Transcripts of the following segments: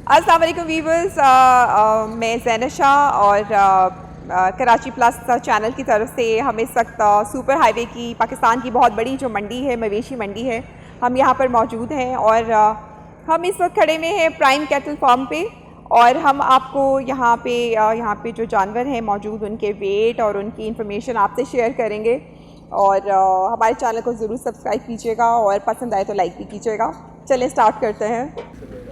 अस्सलाम वालेकुम वीवर्स, मैं ज़ैनब शाह और कराची प्लस चैनल की तरफ से हम इस वक्त सुपर हाईवे की पाकिस्तान की बहुत बड़ी जो मंडी है, मवेशी मंडी है, हम यहाँ पर मौजूद हैं और हम इस वक्त खड़े में हैं प्राइम कैटल फार्म पे। और हम आपको यहाँ पे जो जानवर हैं मौजूद, उनके वेट और उनकी इंफॉर्मेशन आपसे शेयर करेंगे। और हमारे चैनल को ज़रूर सब्सक्राइब कीजिएगा और पसंद आए तो लाइक भी कीजिएगा। चलें स्टार्ट करते हैं।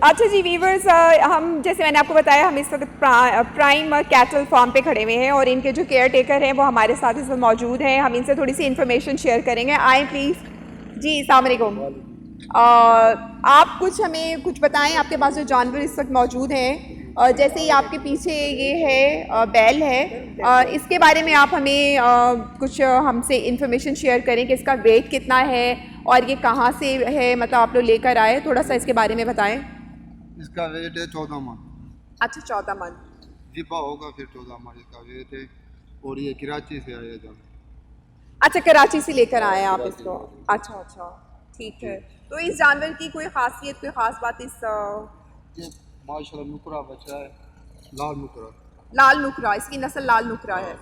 अच्छा जी वीवर्स, हम जैसे मैंने आपको बताया, हम इस वक्त प्राइम कैटल फार्म पे खड़े हुए हैं और इनके जो केयर टेकर हैं वो हमारे साथ इस वक्त मौजूद हैं। हम इनसे थोड़ी सी इन्फॉर्मेशन शेयर करेंगे। आए प्लीज़ जी। अस्सलाम वालेकुम। आप कुछ हमें कुछ बताएं, आपके पास जो जानवर इस वक्त मौजूद हैं, जैसे ही आपके पीछे ये है बैल है, इसके बारे में आप हमें कुछ हमसे इन्फॉर्मेशन शेयर करें कि इसका वेट कितना है और ये कहाँ से है, मतलब आप लोग लेकर आए, थोड़ा सा इसके बारे में बताएं। इसका वेट है 14 मन। अच्छा 14 मन। जिपा होगा फिर 14 मन इसका वेट है। और ये कराची से आया जानवर। अच्छा, कराची से लेकर आए आप इसको। अच्छा अच्छा, ठीक है। तो इस जानवर की कोई खासियत, कोई ख़ास बात इस ये माशाल्लाह नुकरा बच्चा है, लाल नुकरा। लाल नुकरा, इसकी नस्ल लाल नुकरा है।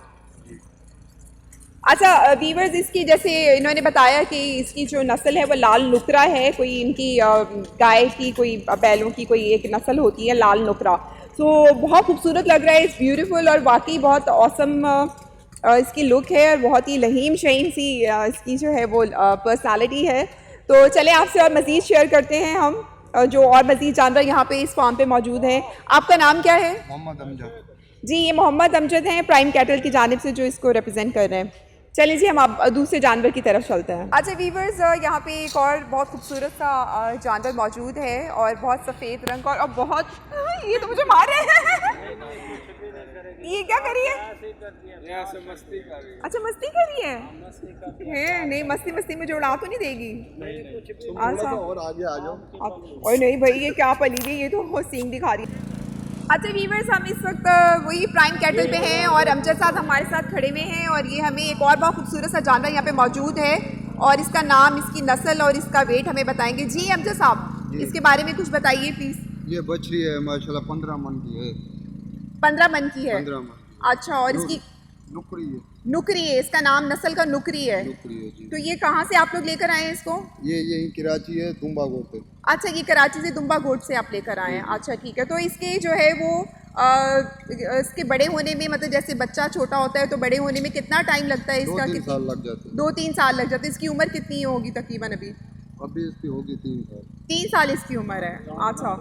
अच्छा वीवर्स, इसकी जैसे इन्होंने बताया कि इसकी जो नस्ल है वो लाल नुकरा है। कोई इनकी गाय की, कोई बैलों की कोई एक नस्ल होती है लाल नुकरा। तो बहुत खूबसूरत लग रहा है, इस ब्यूटीफुल, और वाकई बहुत ऑसम इसकी लुक है और बहुत ही लहीम शहीम सी इसकी जो है वो पर्सनालिटी है। तो चलें आपसे और मज़ीद शेयर करते हैं हम जो और मज़ीद जानवर यहाँ पे इस फार्म पे मौजूद हैं। आपका नाम क्या है? मोहम्मद अमजद। जी, ये मोहम्मद अमजद हैं प्राइम कैटल की जानिब से जो इसको रिप्रेजेंट कर रहे हैं। चलिए जी, हम आप दूसरे जानवर की तरफ चलते हैं। अच्छा वीवर्स, यहाँ पे एक और बहुत खूबसूरत सा जानवर मौजूद है और बहुत सफ़ेद रंग का, और बहुत ये तो मुझे मार रहे हैं। ये क्या कर रही है? अच्छा मस्ती कर रही है नहीं, मस्ती मस्ती में जो उड़ा तो नहीं देगी? अच्छा और आगे आ जाओ। और नहीं भाई, ये क्या पली हुई, ये तो सींग दिखा रही है। अच्छा वीवर्स, हम इस वक्त वही प्राइम कैटल पे हैं और अमजद साहब हमारे साथ खड़े हुए हैं और ये हमें एक और बहुत खूबसूरत सा जानवर यहाँ पे मौजूद है और इसका नाम, इसकी नस्ल और इसका वेट हमें बताएंगे। जी अमजद साहब, इसके बारे में कुछ बताइए प्लीज़। ये बछड़ी है माशाल्लाह 15 मन की है। 15 मन की है? 15 मन। अच्छा, और इसकी नुकरी है। नुकरी है, इसका नाम नस्ल का नुकरी है। नुकरी है जी। तो ये कहाँ से आप लोग लेकर आए हैं इसको? ये यही कराची है, दुम्बा गोट पे। अच्छा, ये कराची से दुम्बा गोट से आप लेकर आए हैं। अच्छा ठीक है। तो इसके जो है वो इसके बड़े होने में, मतलब जैसे बच्चा छोटा होता है तो बड़े होने में कितना टाइम लगता है इसका? 2-3 साल लग जाते हैं। 2-3 साल लग जाते हैं। इसकी उम्र कितनी होगी तकरीबन अभी? अभी इसकी होगी 3 साल। 3 साल इसकी उम्र है। अच्छा,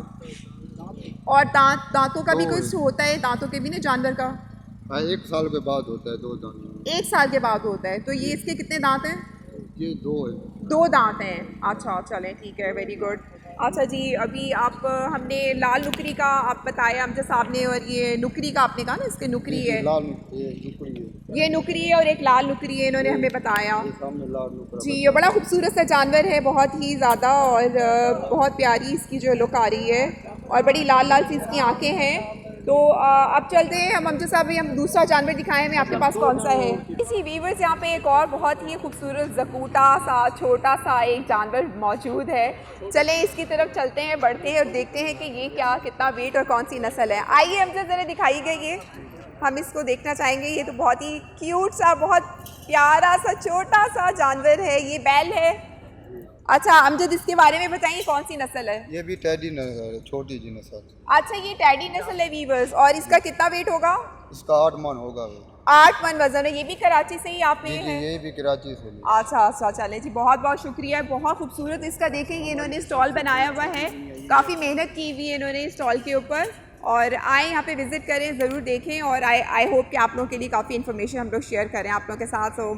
और दांतों का भी कुछ होता है? दांतों के भी ना जानवर का? 1 साल के बाद होता है 2 दांत। 1 साल के बाद होता है। तो ये इसके कितने दांत हैं? ये 2 है। 2 दांत हैं। अच्छा चलें ठीक है, वेरी गुड। अच्छा जी, अभी आप हमने लाल नुकरी का आप बताया अमजद साहब ने, और ये नुकरी का आपने कहा ना, इसके नुकरी है। लाल ये नुकरी है। ये नुकरी है और एक लाल नुकरी है, इन्होंने हमें बताया। ये सामने लाल नुकरा जी, ये बड़ा खूबसूरत सा जानवर है, बहुत ही ज़्यादा, और बहुत प्यारी इसकी जो लुक आ रही है और बड़ी लाल लाल सी इसकी आंखें हैं। तो अब चलते हैं हम अमजद साहब, हम दूसरा जानवर दिखाएं हमें, आपके पास कौन सा है? इसी वीवर्स, यहाँ पे एक और बहुत ही खूबसूरत जकूटा सा छोटा सा एक जानवर मौजूद है। चलें इसकी तरफ चलते हैं, बढ़ते हैं और देखते हैं कि ये क्या, कितना वेट और कौन सी नस्ल है। आइए अमजद, ज़रा दिखाई गई ये, हम इसको देखना चाहेंगे। ये तो बहुत ही क्यूट सा, बहुत प्यारा सा छोटा सा जानवर है, ये बैल है। अच्छा अमजद, इसके बारे में बताइए कौन सी नस्ल है? ये भी टैडी नस्ल है, छोटी जी नस्ल। अच्छा, ये टैडी नस्ल है वीवर्स, और इसका कितना वेट होगा? इसका 8 मन होगा। 8 मन वजन है। ये भी कराची से ही आप जी, हैं? ये भी कराची से। अच्छा अच्छा, चले जी, बहुत बहुत शुक्रिया। बहुत खूबसूरत इसका देखें, ये इन्होंने स्टॉल बनाया हुआ है, काफ़ी मेहनत की हुई है इन्होंने स्टॉल के ऊपर। और आए यहाँ पे विज़िट करें, ज़रूर देखें, और आई होप कि आप लोगों के लिए काफ़ी इन्फॉर्मेशन हम लोग शेयर करें आप लोगों के साथ। So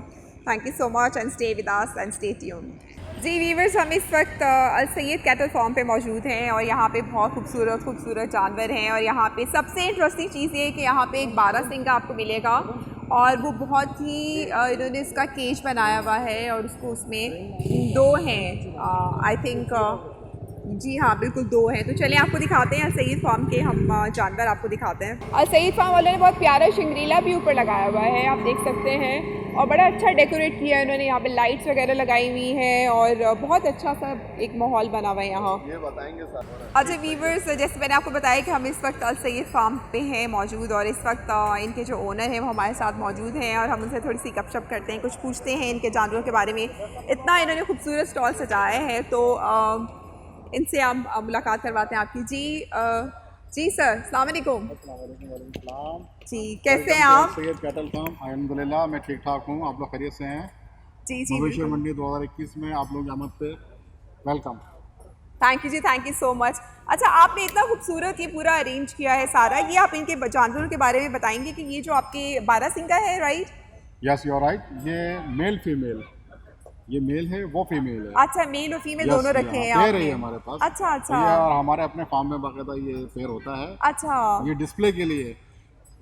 thank you so much and stay with us and stay tuned. जी वीवर्स, हम इस वक्त अल सैयद कैटल फार्म पे मौजूद हैं और यहाँ पे बहुत खूबसूरत जानवर हैं। और यहाँ पे सबसे इंटरेस्टिंग चीज़ ये है कि यहाँ पे एक बारहसिंगा आपको मिलेगा, और वो बहुत ही इन्होंने इसका केज बनाया हुआ है और उसको उसमें 2 हैं, आई थिंक जी हाँ, बिल्कुल 2 हैं। तो चलिए आपको दिखाते हैं सईद फार्म के हम जानवर आपको दिखाते हैं। सईद फार्म वालों ने बहुत प्यारा शिंगरीला भी ऊपर लगाया हुआ है, आप देख सकते हैं, और बड़ा अच्छा डेकोरेट किया है इन्होंने। यहाँ पे लाइट्स वगैरह लगाई हुई हैं और बहुत अच्छा सा एक माहौल बना हुआ है यहाँ। ये बताएंगे सर। अच्छा वीवर्स, जैसे मैंने आपको बताया कि हम इस वक्त अल सईद फार्म पे हैं मौजूद, और इस वक्त इनके जो ओनर हैं वो हमारे साथ मौजूद हैं और हम उनसे थोड़ी सी गपशप करते हैं, कुछ पूछते हैं इनके जानवरों के बारे में। इतना इन्होंने खूबसूरत स्टॉल सजाया है, तो इनसे हम मुलाकात करवाते हैं आपकी। जी सर, अस्सलाम वालेकुम। जी, कैसे हैं आप? सैयद कैटल फार्म, अल्हम्दुलिल्लाह मैं ठीक ठाक हूँ। आप लोग खैरियत से हैं? जी जी, मवेशी बिल्कुल। मंडी 2021 में आप लोग आमद पे वेलकम। थैंक यू जी, थैंक यू सो मच। अच्छा, आपने इतना खूबसूरत ये पूरा अरेंज किया है सारा, ये आप इनके जानवरों के बारे में बताएंगे कि ये जो आपके बारहसिंगा है, right? Yes you are right. ये मेल फीमेल, ये मेल है वो फीमेल है। अच्छा, मेल और फीमेल Yes, दोनों रखे हैं पेयर है आपने? ये हमारे पास। अच्छा ये अच्छा और हमारे अपने फार्म में बाकायदा ये पेयर होता है। अच्छा, ये डिस्प्ले के लिए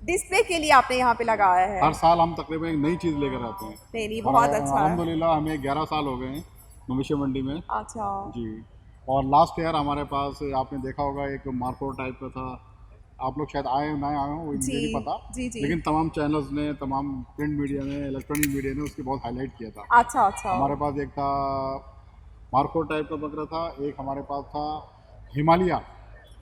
डिस्प्ले के लिए आपने यहाँ पे लगाया है? हर साल हम तकरीबन एक नई चीज़ लेकर आते हैं। नहीं नहीं, बहुत अच्छा है। अल्हम्दुलिल्लाह हमें 11 साल हो गए हैं मवेशी मंडी में। अच्छा जी, और लास्ट ईयर हमारे पास आपने देखा होगा एक मार्को टाइप का था। आप लोग शायद आए ना आए हो मुझे जी, नहीं पता, जी जी। लेकिन तमाम चैनल्स ने, तमाम प्रिंट मीडिया ने, इलेक्ट्रॉनिक मीडिया ने उसकी बहुत हाईलाइट किया था। अच्छा अच्छा, हमारे पास एक था मार्को टाइप का बकरा था, एक हमारे पास था हिमालय।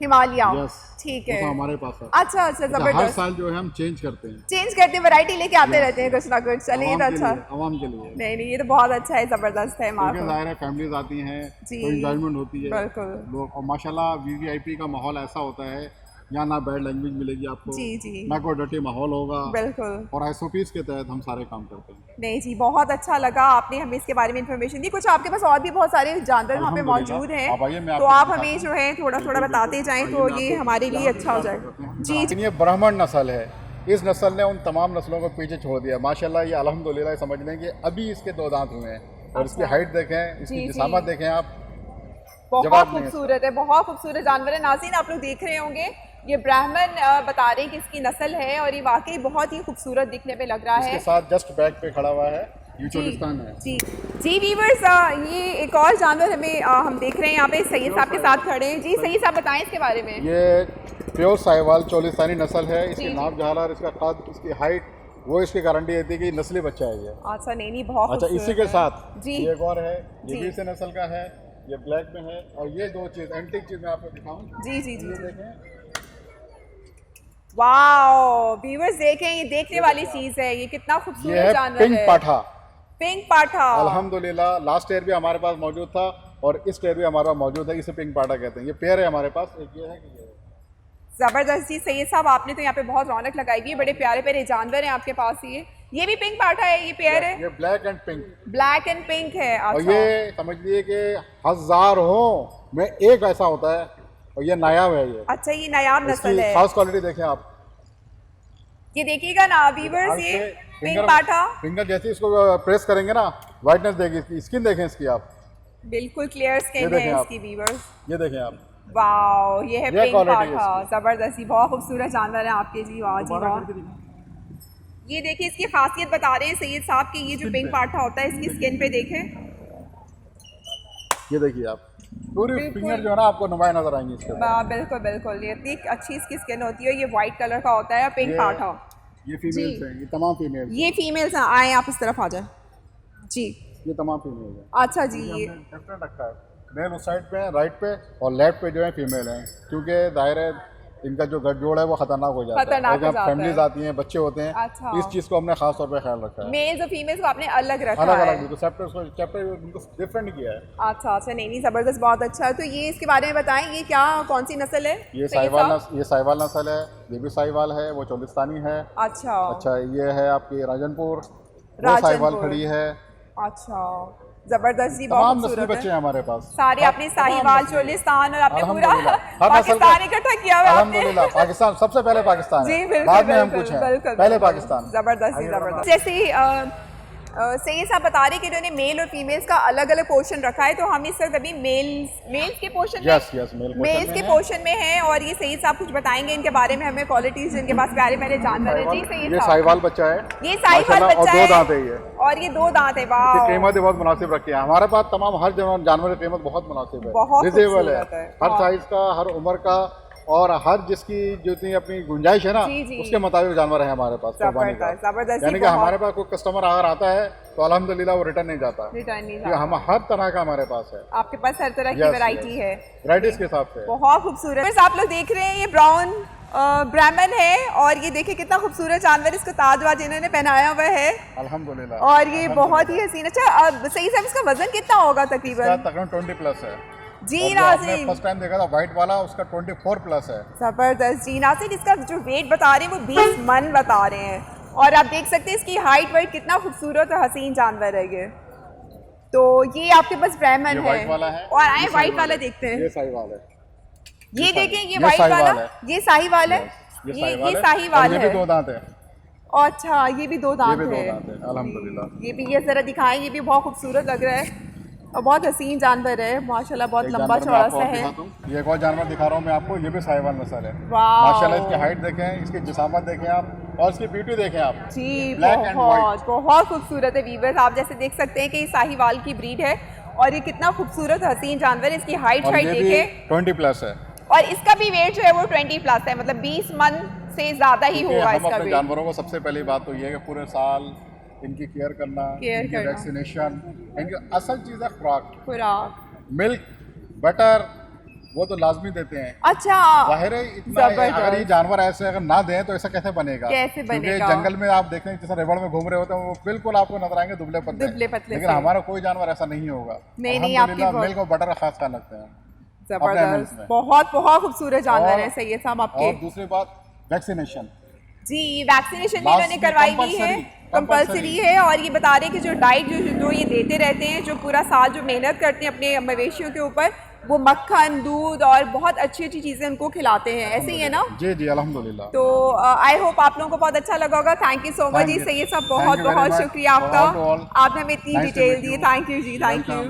हिमालय, यस, ठीक वो है। था हमारे पास था। अच्छा अच्छा, हर जबरदस्त। साल जो है हम चेंज करते हैं चेंज करते हैं, वैरायटी लेके आते रहते हैं कुछ ना कुछ। चलिए, ये तो अच्छा। आवाम के लिए। नहीं नहीं, ये तो बहुत अच्छा है, जबरदस्त है। क्योंकि मार्को, ज़ाहिर है फैमिलीज आती हैं जी, तो इंजॉयमेंट होती है बिल्कुल। लोग, और माशाल्लाह वीवीआईपी का माहौल ऐसा होता है यहाँ ना बैड लैंग्वेज मिलेगी आपको, जी जी, ना कोई डर्टी माहौल होगा, बिल्कुल। और एसओपीज के तहत हम सारे काम करते हैं। नहीं जी, बहुत अच्छा लगा, आपने हमें इसके बारे में इन्फॉर्मेशन दी। कुछ आपके पास और भी बहुत सारे जानवर वहाँ पे अल्हम्दुलिल्लाह। मौजूद आप आइए, हैं, मैं तो आपको आप दिखाता हमें हूं। जो है थोड़ा थोड़ा बिल्कुल, बताते बिल्कुल। जाएं आइए, तो मैं ये आपको हमारे लिए यहाँ अच्छा हो दिखाता जाएगा। हूं। जी जी, ये ब्राह्मण नस्ल है। इस नस्ल ने उन तमाम नस्लों को पीछे छोड़ दिया माशाल्लाह। ये अल्हम्दुलिल्लाह समझ लें कि अभी इसके 2 दांत हुए हैं, और इसकी अच्छा। हाइट देखें, जी, इसकी जी। जिसामत देखें आप, बहुत जवाब नहीं है खूबसूरत है, बहुत खूबसूरत जानवर है। नाज़रीन, आप लोग देख रहे होंगे, ये ब्राह्मण बता रहे हैं कि इसकी नस्ल है, और ये वाकई बहुत ही खूबसूरत दिखने पे लग रहा इसके है। साथ जस्ट बैक पे खड़ा हुआ है, ये जी चोलिस्तान है। जी जी वीवर्स, ये एक और जानवर हमें हम देख रहे हैं यहाँ पे सईद साहब के साथ खड़े हैं। जी सईद साहब, बताएं इसके बारे में। ये प्योर साहिवाल चोलिस्तानी नस्ल है। इसकी जी, नाप झालर, इसका कद, इसकी हाइट, वो इसकी गारंटी देती है कि नस्ली बच्चा है ये। अच्छा, नहीं नहीं, बहुत अच्छा, इसी खूबसूरत के है। साथ जी ये एक और है, ये जी। भी इसी नस्ल का है, ये ब्लैक में है, और ये 2 चीज़ एंटीक चीज़ मैं आपको दिखाऊं। जी जी जी ये जी। देखें, वाओ व्यूअर्स, देखें, ये देखने वाली चीज है, ये कितना ये खूबसूरत है जानवर पिंक है। पाठा। पिंक पाठा, अल्हम्दुलिल्लाह लास्ट ईयर भी हमारे पास मौजूद था, और इस ईयर भी हमारे पास मौजूद है। इसे पिंक पाठा कहते हैं। ये पेयर है हमारे पास, एक ये है कि ये है। जबरदस्त जी। सैयद साहब, आपने तो यहाँ पे बहुत रौनक लगाई हुई है, बड़े प्यारे प्यारे जानवर हैं आपके पास। ये भी पिंक पाठा है, ये पेयर है, ये black and pink, black and pink है। और अच्छा, ये समझ लीजिए कि हज़ारों में एक ऐसा होता है, और ये नायाब है। ये अच्छा, ये नायाब नस्ल इसकी है। खास क्वालिटी देखें आप। ये देखिएगा ना व्यूअर्स, ये पिंक पाठा फिंगर जैसे इसको प्रेस करेंगे ना, वाइटनेस देगी। इसकी स्किन देखें इसकी आप, बिल्कुल क्लियर स्किन देखें है आप। इसकी व्यूअर्स। ये देखें आप। वाओ, ये है ये पिंक quality है पाठा, जबरदस्त, बहुत खूबसूरत जानवर है आपके। जी वाह जी वाह। ये देखिए, इसकी खासियत बता रहे हैं सैयद साहब की, ये जो पिंक पाठा होता है, इसकी स्किन पे देखें। ये देखिए आप, पूरी बिल्कुल। फिंगर जो है ना आपको नुमाया नजर आएंगी इसके ऊपर। बिल्कुल बिल्कुल, ये इतनी अच्छी इसकी स्किन होती है। ये वाइट कलर का होता है पिंक ये- पाठा। ये फीमेल्स जी। हैं, ये तमाम फीमेल्स, ये फीमेल्स हैं, आए आप इस तरफ आ जाए जी। ये तमाम फीमेल्स हैं। अच्छा जी, ये ये हमने डिफरेंट रखा है। मेल उस साइड पे है, राइट पे, और लेफ्ट पे जो है फीमेल हैं, क्योंकि जाहिर है इनका जो गठजोड़ है वो खतरनाक हो जाता है। खतरनाक और हो जब जाता फैमिलीज है। आती हैं, बच्चे होते हैं, अच्छा। इस चीज़ को हमने खास तौर पे ख्याल रखा है। मेल्स और फीमेल्स को आपने अलग रखा अलग है। अलग बिल्कुल चैप्टर बिल्कुल डिफरेंट किया है। अच्छा अच्छा, नहीं नहीं, जबरदस्त, बहुत अच्छा है। तो ये इसके बारे में बताएं, ये क्या, कौन सी नस्ल है? ये सैयद साहब? ये साहिवाल नस्ल है, ये भी साहिवाल है, वो चोलिस्तानी है। अच्छा अच्छा, ये है आपकी राजनपुर, वो राजनपुर। साहिवाल खड़ी है। अच्छा, जबरदस्त जी, तमाम बहुत नस्ली खूबसूरत बच्चे है। हैं हमारे पास। सारे आपने साहिवाल, चोलिस्तान, और आपने पूरा अल्हम्दुलिल्लाह। हर नस्ल का- पाकिस्तान इकट्ठा किया हुआ है आपने। अल्हम्दुलिल्लाह, पाकिस्तान सबसे पहले पाकिस्तान जी है, बिल्कुल बाद में हम बिल्कुल कुछ हैं, बिल्कुल, पहले बिल्कुल। पाकिस्तान। जबरदस्त जी, आइए, जबरदस्त। जैसे सही साहब बता रहे कि इन्होंने मेल और फीमेल्स का अलग अलग पोर्शन रखा है, तो हम इस वक्त अभी मेल्स के पोर्शन यस मेल्स के पोर्शन में हैं। और ये सही साहब कुछ बताएंगे इनके बारे में, हमें क्वालिटीज इनके पास प्यारे प्यारे जानवर है। जी सही ये साहब, साहिवाल बच्चा है, ये साहिवाल माशाल्लाह, बच्चा और है 2 दांत है ये, और ये 2 दांत है। वाह, इसकी कीमत भी बहुत मुनासिब रखी है। हमारे पास तमाम हर जानवर की कीमत बहुत मुनासिब है, बहुत रिजनेबल है, खूबसूरत है। हर साइज का, हर उम्र का, और हर जिसकी जितनी अपनी गुंजाइश है ना, जी, जी। उसके मुताबिक जानवर है हमारे पास कुर्बानी का। जबरदस्त, यानी कि हमारे पास कोई कस्टमर अगर आता है तो अल्हम्दुलिल्लाह वो रिटर्न नहीं जाता, रिटर्न नहीं क्योंकि हम हर तरह का हमारे पास है, आपके पास हर तरह की Yes, वैरायटी yes. है, वैराइटीज के हिसाब से। बहुत खूबसूरत। बस आप लोग देख रहे हैं ये ब्राउन ब्राह्मण है, और ये देखिए कितना खूबसूरत जानवर, इसको ताजवाज इन्होंने पहनाया हुआ है अल्हम्दुलिल्लाह। और ये बहुत ही हसीन। अच्छा अब सही साहब इसका वजन कितना होगा तकरीबन? तकरीबन 20 प्लस है जी नाज़रीन, नाज़रीन, फर्स्ट टाइम देखा था व्हाइट वाला, उसका 24 प्लस है। जबरदस्त। जी नाज़रीन, इसका जो वेट बता रहे हैं वो 20 मन बता रहे हैं, और आप देख सकते हैं इसकी हाइट वाइट कितना खूबसूरत और हसीन जानवर है ये। तो ये आपके पास ब्राह्मण है, व्हाइट वाला है, और आए व्हाइट वाला देखते हैं। ये साहिवाल है, ये देखें, ये ये व्हाइट साहिवाल वाला, है। ये साहिवाल है, ये साहिवाल ये है। भी 2 दांत है, अच्छा, ये भी 2 दांत ये भी 2 है। दांत है अल्हम्दुलिल्लाह। ये भी, ये जरा दिखाएं, ये भी बहुत खूबसूरत लग रहा है और बहुत हसीन जानवर है माशाल्लाह, बहुत एक लंबा जानवर मैं चौड़ा आपको सा और है। दिखाता हूं। ये एक और जानवर दिखा रहा हूँ मैं आपको, ये भी साहिवाल नस्ल है। वाह, माशाल्लाह इसकी हाइट देखें, इसकी जिसामत देखें आप, और इसकी ब्यूटी देखें आप। जी Black and बहुत बहुत खूबसूरत है वीवर्स। आप जैसे देख सकते हैं कि ये साहिवाल की ब्रीड है, और ये कितना खूबसूरत हसीन जानवर है। इसकी हाइट और शाइट ये भी देखें, 20 प्लस है, और इसका भी वेट जो है वो 20 प्लस है, मतलब 20 मन से ज्यादा ही क्योंकि होगा हम इसका अपने वेट। जानवरों को सबसे पहली बात तो ये है कि पूरे साल इनकी केयर करना, इनकी करना। वैक्सीनेशन, इनकी असल चीज़ है खुराक, खुराक। मिल्क, बटर, वो तो लाजमी देते हैं। अच्छा, जाहिर है इतना, जबरदस्त। अगर ये जानवर ऐसे अगर ना दें तो ऐसा कैसे बनेगा? कैसे बनेगा? क्योंकि जंगल में आप देखें जैसे रेवड़ में घूम रहे होते हैं, वो बिल्कुल आपको नजर आएंगे दुबले पतले, लेकिन से। हमारा कोई जानवर ऐसा नहीं होगा। नहीं, अल्हम्दुलिल्लाह, आपकी मिल्क और बटर खास खान लगते हैं जबरदस्त, में। बहुत बहुत खूबसूरत जानवर और- है सैयद साहब आपके। और दूसरी बात वैक्सीनेशन, जी, वैक्सीनेशन भी इन्होंने Last करवाई हुई है, कंपल्सरी कंपलसरी है। और ये बता रहे हैं कि जो डाइट जो ये देते रहते हैं, जो पूरा साल जो मेहनत करते हैं अपने मवेशियों के ऊपर, वो मक्खन, दूध और बहुत अच्छी अच्छी चीज़ें उनको खिलाते हैं, ऐसे ही है ना? जी जी अल्हम्दुलिल्लाह। तो आई होप आप लोगों को बहुत अच्छा लगा होगा। थैंक यू सो मच जी सैयद साहब, बहुत बहुत शुक्रिया आपका, आपने हमें इतनी डिटेल दी। थैंक यू जी, थैंक यू।